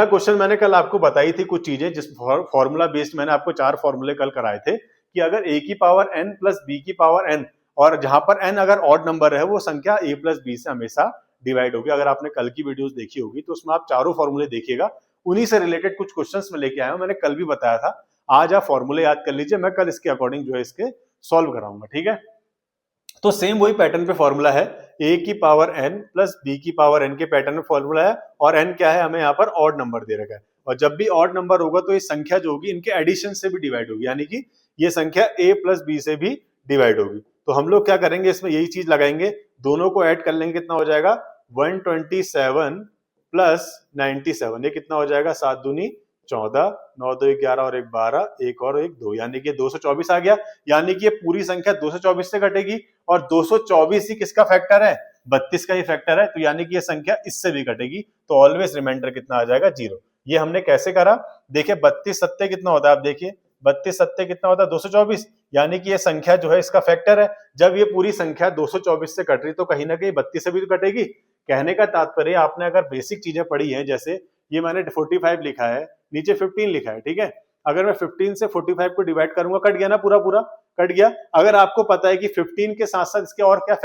Question मैंने कल आपको बताई थी कुछ चीजें, जिस फॉर्मूला बेस्ड मैंने आपको 4 फॉर्मूले कल कराए थे कि अगर a की पावर n प्लस b की पावर n, और जहां पर n अगर ऑड नंबर है वो संख्या a प्लस b से हमेशा डिवाइड होगी। अगर आपने कल की वीडियोस देखी होगी तो उसमें आप चारों फॉर्मूले देखिएगा, उन्हीं से रिलेटेड कुछ क्वेश्चंस में लेके आया हूं। मैंने कल भी बताया था, आज आप फॉर्मूले याद कर लीजिए, मैं कल इसके अकॉर्डिंग जो है इसके सॉल्व कराऊंगा, ठीक है। तो सेम वही पैटर्न पे फॉर्मूला है, a की पावर n प्लस b की पावर n के पैटर्न में फॉर्मूला है, और n क्या है, हमें यहाँ पर ऑड नंबर दे रखा है, और जब भी ऑड नंबर होगा तो ये संख्या जो होगी इनके एडिशन से भी डिवाइड होगी, यानी कि ये संख्या a प्लस b से भी डिवाइड होगी। तो हम लोग क्या करेंगे, इसमें यही चीज लगाएंगे, दोनों को ऐड कर लेंगे, कितना हो जाएगा 127 प्लस 97, ये कितना हो जाएगा 7 दूनी 14, 9 2 11 और 1 12, एक और एक 2, यानी कि 224 आ गया। यानी कि ये पूरी संख्या 224 से कटेगी, और 224 ही किसका फैक्टर है, 32 का ही फैक्टर है, तो यानी कि ये संख्या इससे भी कटेगी, तो ऑलवेज रिमाइंडर कितना आ जाएगा 0। ये हमने कैसे करा, देखिए 32 सत्ते कितना होता है, आप देखिए 32 सत्ते कितना होता है 224, यानी कि ये संख्या जो है इसका फैक्टर है। जब ये पूरी संख्या 224 से कट रही तो कहीं ना कहीं 32 से भी तो कटेगी। कहने का तात्पर्य, आपने अगर बेसिक चीजें पढ़ी हैं, जैसे ये मैंने 45 लिखा है, नीचे 15 लिखा है, ठीक है, अगर मैं 15 से 45 को डिवाइड करूंगा, कट गया ना, पूरा पूरा कट गया। अगर आपको पता है कि 15 के साथ साथ इसके और क्या